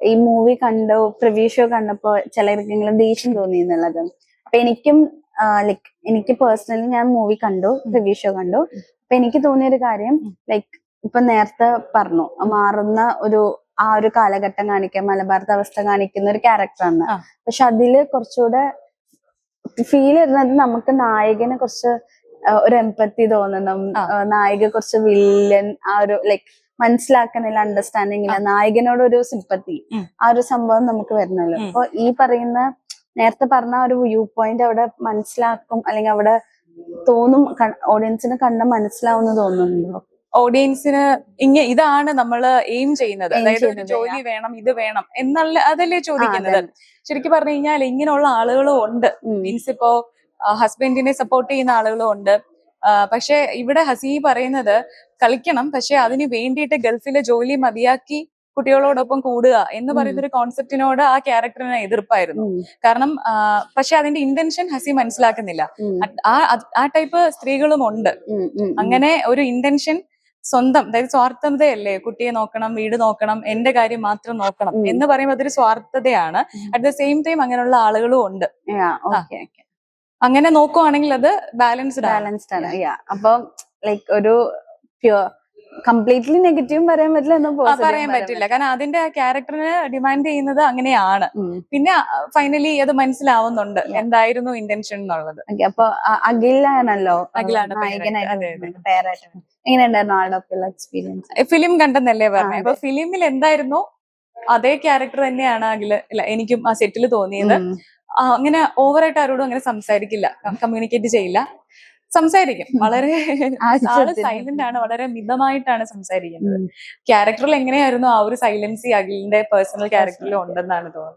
ഈ മൂവി കണ്ടു preview show കണ്ടപ്പോ ചിലർക്കെങ്കിലും ദേഷ്യം തോന്നി എന്നുള്ളത്. അപ്പൊ എനിക്കും ലൈക്ക് എനിക്ക് പേഴ്സണലി ഞാൻ മൂവി കണ്ടു, റിവ്യൂ ഷോ കണ്ടു. അപ്പൊ എനിക്ക് തോന്നിയൊരു കാര്യം ലൈക്ക് ഇപ്പൊ നേരത്തെ പറഞ്ഞു മാറുന്ന ആ ഒരു കാലഘട്ടം കാണിക്കാൻ മലബാറത്തെ അവസ്ഥ കാണിക്കുന്ന ഒരു ക്യാരക്ടറാണ്. പക്ഷെ അതില് കുറച്ചുകൂടെ ഫീൽ ചെയ്യുന്നത് നമുക്ക് നായകനെ കുറച്ച് ഒരു എംപത്തി തോന്നണം, നായിക കുറച്ച് വില്ലൻ ആ ഒരു ലൈക്ക് മനസ്സിലാക്കുന്നില്ല, അണ്ടർസ്റ്റാൻഡിങ് ഇല്ല, നായകനോട് ഒരു സിമ്പത്തി ആ ഒരു സംഭവം നമുക്ക് വരുന്നല്ലോ. അപ്പൊ ഈ പറയുന്ന നേരത്തെ പറഞ്ഞ ഒരു വ്യൂ പോയിന്റ് അവിടെ മനസ്സിലാക്കും, അല്ലെങ്കിൽ അവിടെ തോന്നും ഓഡിയൻസിന് കണ്ട മനസ്സിലാവുന്ന തോന്നുന്നുണ്ടോ? ഓഡിയൻസിന് ഇതാണ് നമ്മള് എയിം ചെയ്യുന്നത്, അതായത് ഒരു ജോലി വേണം, ഇത് വേണം എന്നുള്ള അതല്ലേ ചോദിക്കുന്നത്. ശരിക്കും പറഞ്ഞു കഴിഞ്ഞാൽ ഇങ്ങനെയുള്ള ആളുകളും ഉണ്ട്. മീൻസ് ഇപ്പോ ഹസ്ബൻഡിനെ സപ്പോർട്ട് ചെയ്യുന്ന ആളുകളും ഉണ്ട്. പക്ഷെ ഇവിടെ ഹസീ പറയുന്നത് കളിക്കണം, പക്ഷെ അതിന് വേണ്ടിയിട്ട് ഗൾഫിലെ ജോലി മതിയാക്കി കുട്ടികളോടൊപ്പം കൂടുക എന്ന് പറയുന്ന ഒരു കോൺസെപ്റ്റിനോട് ആ ക്യാരക്ടറിന് എതിർപ്പായിരുന്നു. കാരണം പക്ഷെ അതിന്റെ ഇന്റൻഷൻ ഹസി മനസ്സിലാക്കുന്നില്ല. ആ ടൈപ്പ് സ്ത്രീകളും ഉണ്ട്. അങ്ങനെ ഒരു ഇന്റൻഷൻ സ്വന്തം, അതായത് സ്വാർത്ഥതയല്ലേ, കുട്ടിയെ നോക്കണം, വീട് നോക്കണം, എന്റെ കാര്യം മാത്രം നോക്കണം എന്ന് പറയുമ്പോൾ അതൊരു സ്വാർത്ഥതയാണ്. അറ്റ് ദ സെയിം ടൈം അങ്ങനെയുള്ള ആളുകളും ഉണ്ട്. അങ്ങനെ നോക്കുവാണെങ്കിൽ അത് ബാലൻസ്ഡ് ആണ്. അപ്പൊ ലൈക്ക് ഒരു കംപ്ലീറ്റ്ലി നെഗറ്റീവും പറയാൻ പറ്റില്ല, പറയാൻ പറ്റില്ല. കാരണം അതിന്റെ ആ ക്യാരക്ടറിന് ഡിമാൻഡ് ചെയ്യുന്നത് അങ്ങനെയാണ്. പിന്നെ ഫൈനലി അത് മനസ്സിലാവുന്നുണ്ട് എന്തായിരുന്നു ഇന്റൻഷൻ എന്നുള്ളത്. അപ്പൊ അഖിലാണല്ലോ അഖിലാണ് എങ്ങനെയുണ്ടായിരുന്നു എക്സ്പീരിയൻസ്? ഫിലിം കണ്ടെന്നല്ലേ പറഞ്ഞത്. അപ്പൊ ഫിലിമിൽ എന്തായിരുന്നു അതേ ക്യാരക്ടർ തന്നെയാണ് അഖില് എനിക്കും ആ സെറ്റിൽ തോന്നിയത്. അങ്ങനെ ഓവറായിട്ട് ആരോടും അങ്ങനെ സംസാരിക്കില്ല, കമ്മ്യൂണിക്കേറ്റ് ചെയ്യില്ല. സംസാരിക്കും, വളരെ ആള് സൈലന്റ് ആണ്, വളരെ മിതമായിട്ടാണ് സംസാരിക്കുന്നത്. ക്യാരക്ടറിൽ എങ്ങനെയായിരുന്നു ആ ഒരു സൈലൻസി അഖിലിന്റെ പേഴ്സണൽ ക്യാരക്ടറിലും ഉണ്ടെന്നാണ് തോന്നുന്നത്.